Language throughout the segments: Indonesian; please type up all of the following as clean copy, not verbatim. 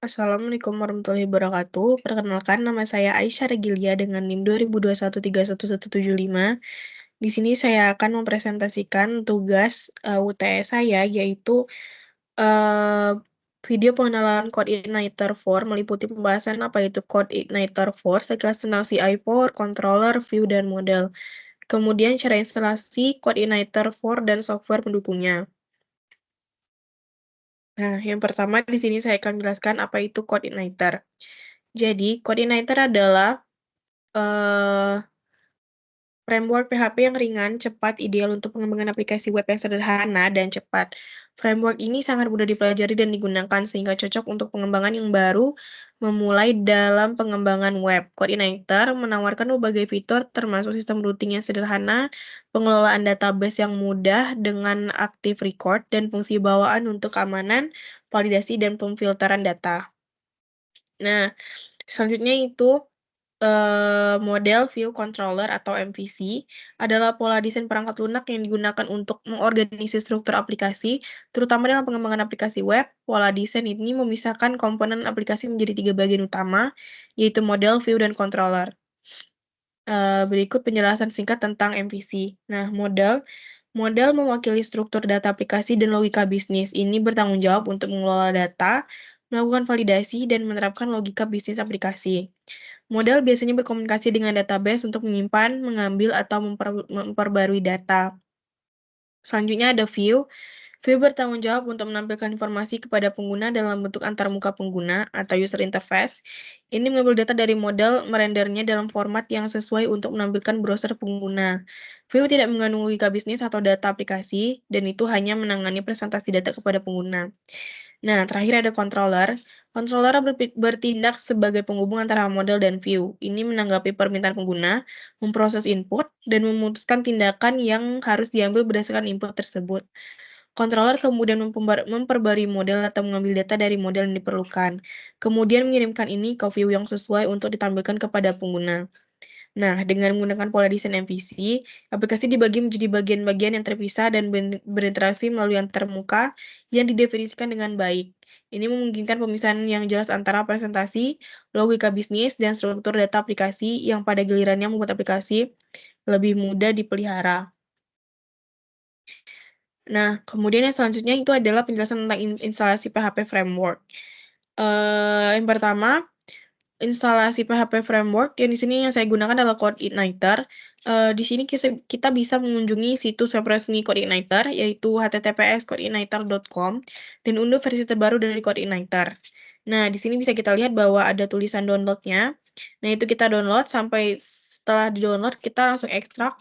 Assalamualaikum warahmatullahi wabarakatuh. Perkenalkan, nama saya Aisyah Regilia dengan NIM 2021311175. Di sini saya akan mempresentasikan tugas UTS saya, yaitu eh, video pengenalan Coordinator 4 meliputi pembahasan apa itu Coordinator 4, sekilas tentang CI4, controller, view, dan model. Kemudian cara instalasi Coordinator 4 dan software pendukungnya. Nah, yang pertama di sini saya akan menjelaskan apa itu Coordinator. Jadi, Coordinator adalah eh, framework PHP yang ringan, cepat, ideal untuk pengembangan aplikasi web yang sederhana dan cepat. Framework ini sangat mudah dipelajari dan digunakan sehingga cocok untuk pengembangan yang baru memulai dalam pengembangan web. Coordinator menawarkan berbagai fitur termasuk sistem routing yang sederhana, pengelolaan database yang mudah dengan active record, dan fungsi bawaan untuk keamanan, validasi, dan pemfilteran data. Nah, selanjutnya itu model view controller atau MVC adalah pola desain perangkat lunak yang digunakan untuk mengorganisir struktur aplikasi, terutama dalam pengembangan aplikasi web. Pola desain ini memisahkan komponen aplikasi menjadi 3 bagian utama, yaitu model, view, dan controller. Berikut penjelasan singkat tentang MVC. Nah, model mewakili struktur data aplikasi dan logika bisnis. Ini bertanggung jawab untuk mengelola data, melakukan validasi, dan menerapkan logika bisnis aplikasi. Model biasanya berkomunikasi dengan database untuk menyimpan, mengambil, atau memperbarui data. Selanjutnya ada view. View bertanggung jawab untuk menampilkan informasi kepada pengguna dalam bentuk antarmuka pengguna atau user interface. Ini mengambil data dari model, merendernya dalam format yang sesuai untuk menampilkan browser pengguna. View tidak mengandung logika bisnis atau data aplikasi, dan itu hanya menangani presentasi data kepada pengguna. Nah, terakhir ada controller. Controller bertindak sebagai penghubung antara model dan view. Ini menanggapi permintaan pengguna, memproses input, dan memutuskan tindakan yang harus diambil berdasarkan input tersebut. Controller kemudian memperbarui model atau mengambil data dari model yang diperlukan. Kemudian mengirimkan ini ke view yang sesuai untuk ditampilkan kepada pengguna. Nah, dengan menggunakan pola desain MVC, aplikasi dibagi menjadi bagian-bagian yang terpisah dan berinteraksi melalui antarmuka yang didefinisikan dengan baik. Ini memungkinkan pemisahan yang jelas antara presentasi, logika bisnis, dan struktur data aplikasi yang pada gilirannya membuat aplikasi lebih mudah dipelihara. Nah, kemudian yang selanjutnya itu adalah penjelasan tentang instalasi PHP Framework. Yang pertama, instalasi PHP Framework yang di sini yang saya gunakan adalah Coordinator. Di sini kita bisa mengunjungi situs web resmi Coordinator, yaitu https://coordinator.com, dan unduh versi terbaru dari Coordinator. Nah, di sini bisa kita lihat bahwa ada tulisan download-nya. Nah, itu kita download, sampai setelah di-download, kita langsung ekstrak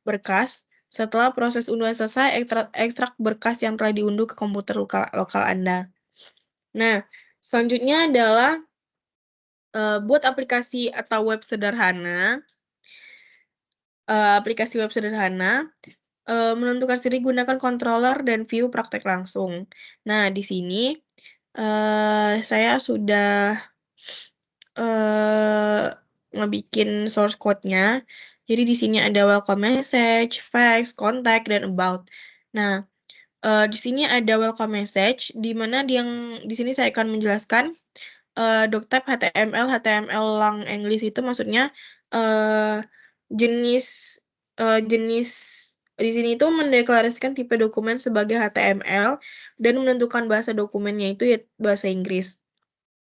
berkas. Setelah proses unduhan selesai, ekstrak berkas yang telah diunduh ke komputer lokal Anda. Nah, selanjutnya adalah buat aplikasi atau web sederhana. Menentukan ciri gunakan controller dan view praktek langsung. Nah, di sini saya sudah ngebikin source code-nya. Jadi di sini ada welcome message, facts, contact, dan about. Nah, di sini ada welcome message, di mana di sini saya akan menjelaskan doctype HTML, HTML lang English itu maksudnya jenis jenis di sini itu mendeklarasikan tipe dokumen sebagai HTML dan menentukan bahasa dokumennya itu ya bahasa Inggris.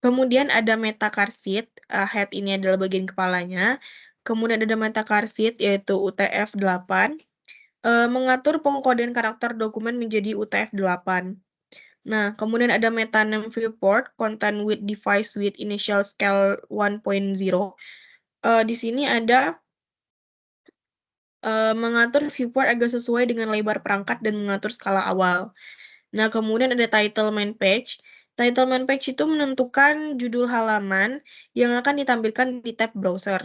Kemudian ada metacarsit, head ini adalah bagian kepalanya. Kemudian ada metacarsit yaitu UTF-8, mengatur pengkodean karakter dokumen menjadi UTF-8. Nah, kemudian ada metaname viewport, content with device with initial scale 1.0. Di sini ada mengatur viewport agar sesuai dengan lebar perangkat dan mengatur skala awal. Nah, kemudian ada title main page. Title main page itu menentukan judul halaman yang akan ditampilkan di tab browser.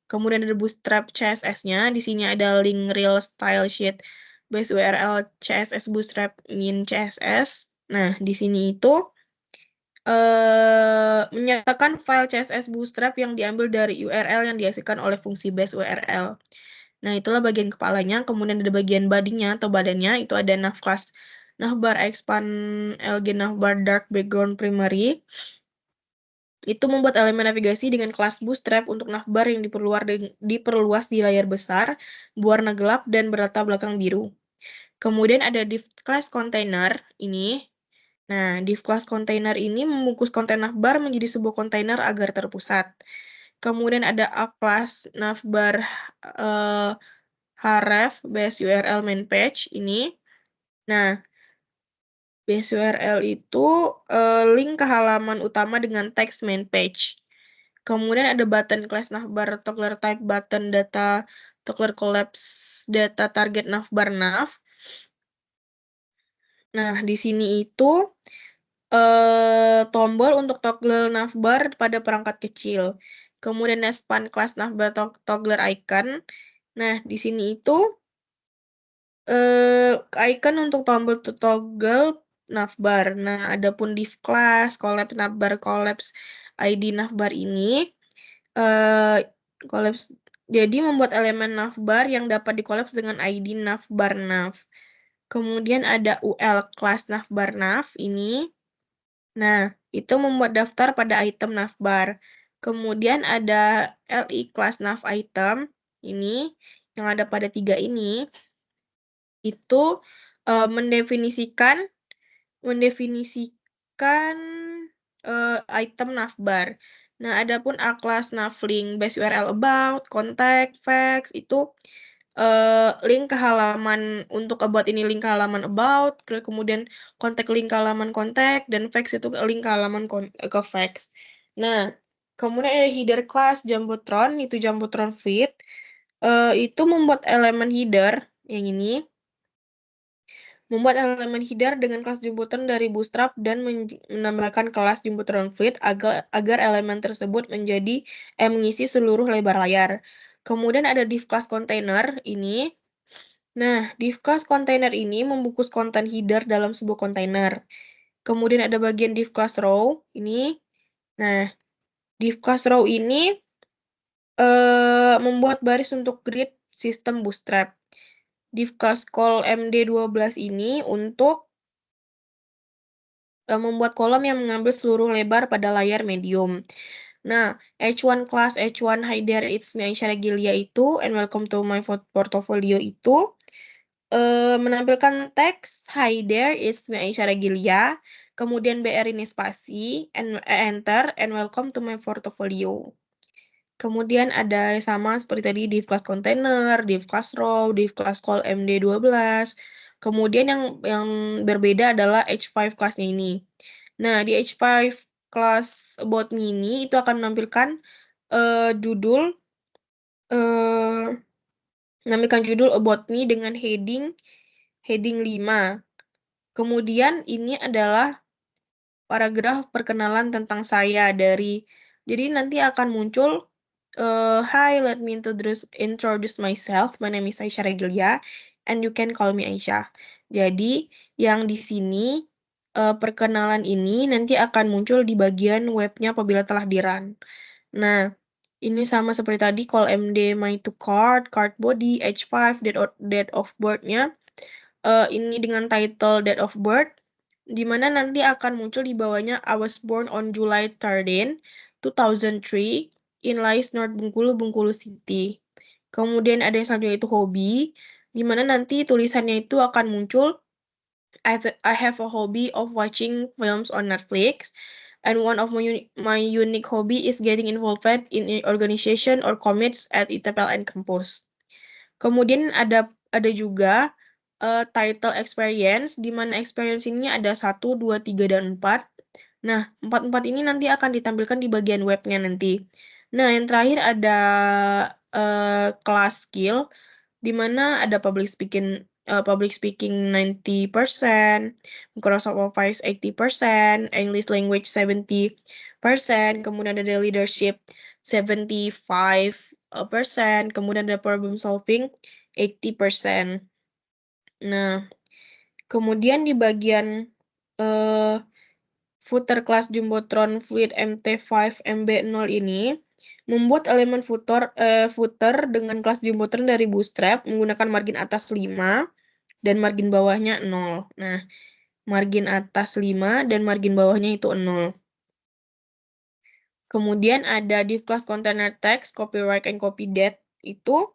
Kemudian ada bootstrap CSS-nya. Di sini ada link real style sheet base URL CSS bootstrap min CSS. Nah, di sini itu menyatakan file CSS bootstrap yang diambil dari URL yang dihasilkan oleh fungsi base URL. Nah, itulah bagian kepalanya. Kemudian ada bagian bodinya atau badannya. Itu ada nav class, navbar expand, lg navbar dark background primary. Itu membuat elemen navigasi dengan kelas Bootstrap untuk navbar yang diperluas di layar besar, berwarna gelap, dan berlatar belakang biru. Kemudian ada div class container ini. Nah, div class container ini membungkus konten navbar menjadi sebuah kontainer agar terpusat. Kemudian ada a class navbar href base URL main page ini. Nah, base URL itu link ke halaman utama dengan teks main page. Kemudian ada button class navbar toggler type button data toggler collapse data target navbar nav. Nah, di sini itu tombol untuk toggle navbar pada perangkat kecil. Kemudian span class navbar toggler icon. Nah, di sini itu icon untuk tombol toggle navbar. Nah, adapun div class collapse navbar collapse ID navbar ini collapse jadi membuat elemen navbar yang dapat dikolaps dengan ID navbar nav. Kemudian ada ul class navbar nav ini. Nah, itu membuat daftar pada item navbar. Kemudian ada li class nav item ini yang ada pada 3 ini itu mendefinisikan item navbar. Nah, adapun a class navlink base URL about, contact, facts itu link ke halaman untuk about ini link ke halaman about, kemudian kontak link ke halaman kontak, dan facts itu link ke halaman ke facts. Nah, kemudian ada header class Jumbotron, itu Jumbotron feed. Itu membuat elemen header yang ini. Membuat elemen header dengan kelas Jumbotron dari Bootstrap dan menambahkan kelas Jumbotron feed agar elemen tersebut mengisi seluruh lebar layar. Kemudian ada div class container ini. Nah, div class container ini membungkus konten header dalam sebuah kontainer. Kemudian ada bagian div class row ini. Nah, div class row ini membuat baris untuk grid sistem Bootstrap. Div class call MD12 ini untuk membuat kolom yang mengambil seluruh lebar pada layar medium. Nah, H1 class H1 hi there it's me Aisyah Regilia itu and welcome to my portfolio itu menampilkan teks hi there it's me Aisyah Regilia, kemudian BR ini spasi and enter and welcome to my portfolio. Kemudian ada sama seperti tadi div class container, div class row, div class call MD12. Kemudian yang berbeda adalah H5 class-nya ini. Nah, di H5 class about me ini itu akan menampilkan judul about me dengan heading 5. Kemudian ini adalah paragraf perkenalan tentang saya jadi nanti akan muncul hi, let me introduce myself. My name is Aisyah Regilia, and you can call me Aisyah. Jadi, yang di sini perkenalan ini nanti akan muncul di bagian webnya apabila telah di-run. Nah, ini sama seperti tadi, call MD my to card body, H5, date of birth-nya. Ini dengan title date of birth, di mana nanti akan muncul di bawahnya I was born on July 13, 2003 in Lais North Bengkulu, Bengkulu City. Kemudian ada yang selanjutnya itu hobi, di mana nanti tulisannya itu akan muncul I have a hobby of watching films on Netflix, and one of my unique hobby is getting involved in an organization or commits at ITPLN Campus. Kemudian ada juga title experience, di mana experience ini ada 1, 2, 3, dan 4. Nah, 4 ini nanti akan ditampilkan di bagian webnya nanti. Nah, yang terakhir ada kelas skill, di mana ada public speaking 90%, Microsoft Office 80%, English language 70%, kemudian ada leadership 75%, kemudian ada problem solving 80%. Nah, kemudian di bagian footer kelas Jumbotron Fluid MT5 MB0 ini membuat elemen footer dengan kelas Jumbotron dari Bootstrap menggunakan margin atas 5 dan margin bawahnya 0. Nah, margin atas 5 dan margin bawahnya itu 0. Kemudian ada div class container text, copyright and copy date itu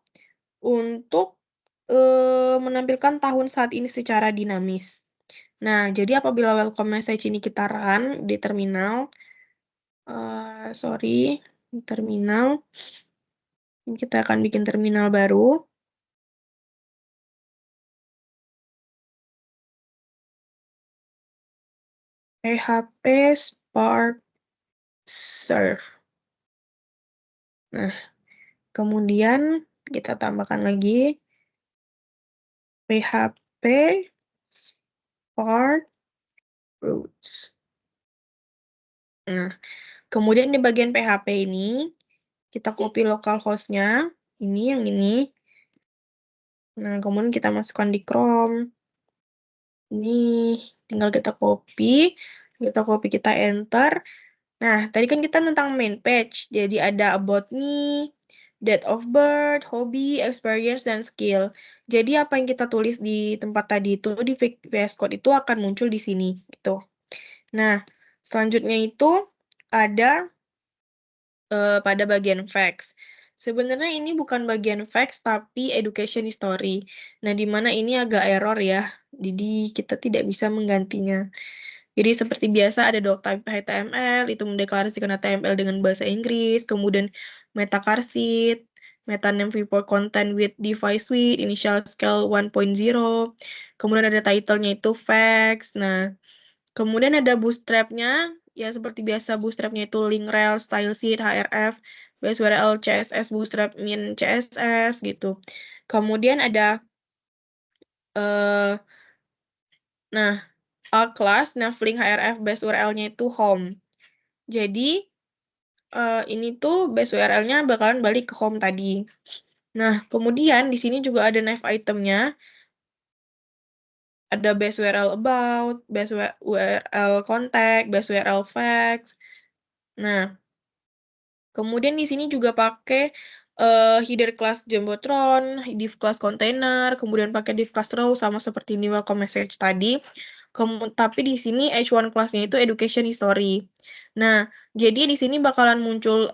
untuk menampilkan tahun saat ini secara dinamis. Nah, jadi apabila welcome message ini kita run di terminal, di terminal, kita akan bikin terminal baru. PHP Spark Serve. Nah, kemudian kita tambahkan lagi PHP Spark Roots. Nah, kemudian di bagian PHP ini, kita copy localhost-nya, ini yang ini. Nah, kemudian kita masukkan di Chrome. Ini tinggal kita copy, kita enter. Nah, tadi kan kita tentang main page. Jadi ada about me, date of birth, hobi, experience, dan skill. Jadi apa yang kita tulis di tempat tadi itu di VS Code itu akan muncul di sini gitu. Nah, selanjutnya itu ada pada bagian facts. Sebenarnya ini bukan bagian facts tapi education history. Nah, di mana ini agak error ya. Jadi kita tidak bisa menggantinya. Jadi seperti biasa ada doctype HTML, itu mendeklarasikan HTML dengan bahasa Inggris, kemudian metakarsit, metaname viewport content with device suite, initial scale 1.0, kemudian ada title-nya itu facts. Nah, kemudian ada bootstrap-nya, ya seperti biasa bootstrap-nya itu link rel, style sheet, href, base URL, CSS, bootstrap, min CSS gitu. Kemudian ada nah, class, navlink href, base URL-nya itu home. Jadi, ini tuh base URL-nya bakalan balik ke home tadi. Nah, kemudian di sini juga ada nav item-nya. Ada base URL about, base URL contact, base URL facts. Nah, kemudian di sini juga pakai header class Jumbotron, div class container, kemudian pakai div class row sama seperti ini welcome message tadi. Tapi di sini H1 class-nya itu education history. Nah, jadi di sini bakalan muncul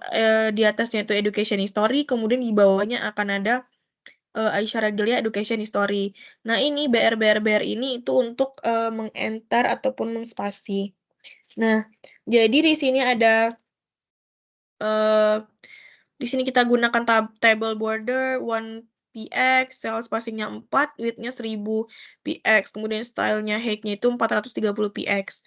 di atasnya itu education history, kemudian di bawahnya akan ada Aisyah Ragelia education history. Nah, ini BR ini itu untuk mengenter ataupun mengspasi. Nah, jadi di sini ada di sini kita gunakan table border 1px, cell spacing-nya 4, width-nya 1000 px, kemudian style-nya height-nya itu 430 px.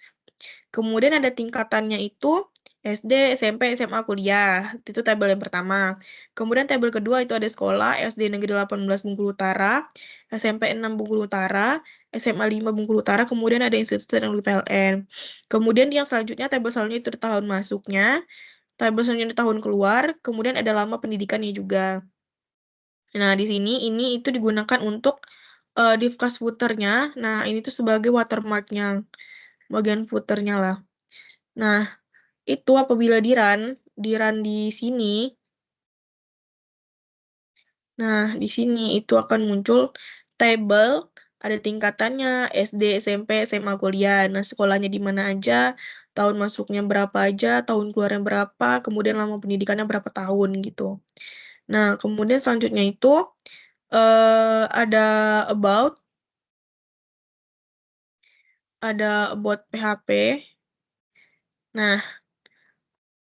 Kemudian ada tingkatannya itu SD, SMP, SMA, kuliah. Itu tabel yang pertama. Kemudian tabel kedua itu ada sekolah, SD Negeri 18 Bengkulu Utara, SMP 6 Bengkulu Utara, SMA 5 Bengkulu Utara, kemudian ada institut dan PLN. Kemudian yang selanjutnya tabel selanjutnya itu tahun masuknya, tabel selanjutnya tahun keluar, kemudian ada lama pendidikannya juga. Nah, di sini ini itu digunakan untuk div class footer-nya. Nah, ini tuh sebagai watermark-nya, bagian footer-nya lah. Nah, itu apabila di run di sini. Nah, di sini itu akan muncul table, ada tingkatannya, SD, SMP, SMA, kuliah. Nah, sekolahnya di mana aja, tahun masuknya berapa aja, tahun keluarnya berapa, kemudian lama pendidikannya berapa tahun gitu. Nah, kemudian selanjutnya itu ada about PHP. Nah,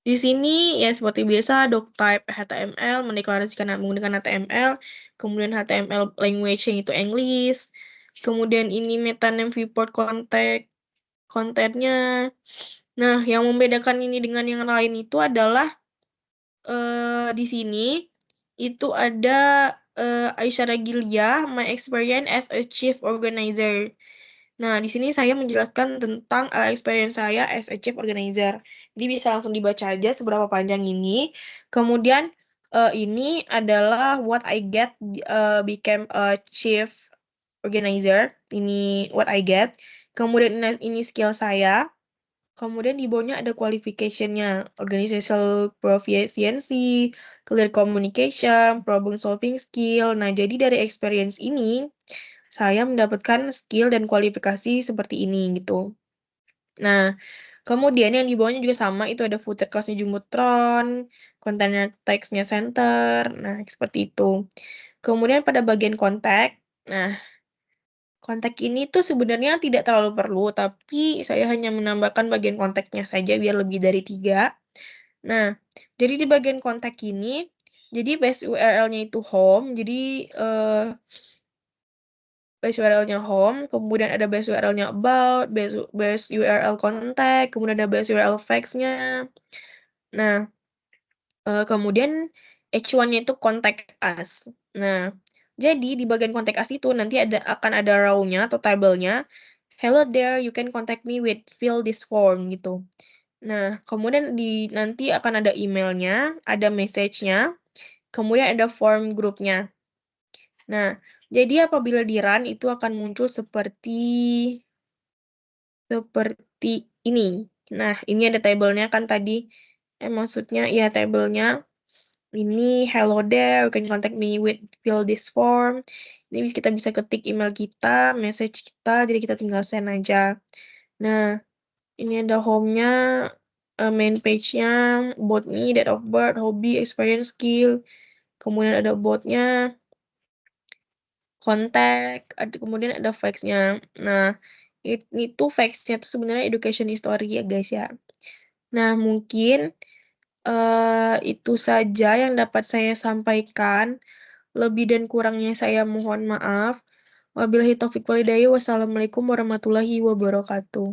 di sini ya seperti biasa doctype HTML mendeklarasikan menggunakan HTML, kemudian HTML language yang itu English, kemudian ini metaname viewport kontennya. Nah, yang membedakan ini dengan yang lain itu adalah di sini itu ada Aisyah Ragilia, my experience as a chief organizer. Nah, di sini saya menjelaskan tentang experience saya as a chief organizer. Jadi bisa langsung dibaca aja seberapa panjang ini. Kemudian ini adalah what I get became a chief organizer. Ini what I get. Kemudian ini skill saya. Kemudian di bawahnya ada qualification-nya, organizational proficiency, clear communication, problem solving skill. Nah, jadi dari experience ini, saya mendapatkan skill dan kualifikasi seperti ini gitu. Nah, Kemudian yang di bawahnya juga sama, itu ada footer kelasnya Jumbotron, kontennya teksnya center, nah seperti itu. Kemudian pada bagian kontak, nah kontak ini tuh sebenarnya tidak terlalu perlu, tapi saya hanya menambahkan bagian kontaknya saja biar lebih dari 3. Nah, jadi di bagian kontak ini, jadi base URL-nya itu home, jadi base URL-nya home, kemudian ada base URL-nya about, base URL kontak, kemudian ada base URL fax-nya. Nah, kemudian H1-nya itu contact us. Nah, jadi di bagian contact us itu nanti akan ada row-nya atau table-nya. Hello there, you can contact me with fill this form gitu. Nah, kemudian nanti akan ada emailnya, ada message-nya, kemudian ada form grupnya. Nah, jadi apabila di run itu akan muncul seperti ini. Nah, ini ada tabelnya kan tadi. Maksudnya ya tabelnya ini hello there, you can contact me with fill this form. Ini kita bisa ketik email kita, message kita, jadi kita tinggal send aja. Nah, ini ada home-nya, main page-nya, about me, date of birth, hobi, experience, skill. Kemudian ada about-nya, kontak, kemudian ada fax-nya. Nah, itu fax-nya tuh sebenarnya education history ya guys ya. Nah, mungkin itu saja yang dapat saya sampaikan. Lebih dan kurangnya saya mohon maaf. Wabillahi taufiq walhidayah. Wassalamualaikum warahmatullahi wabarakatuh.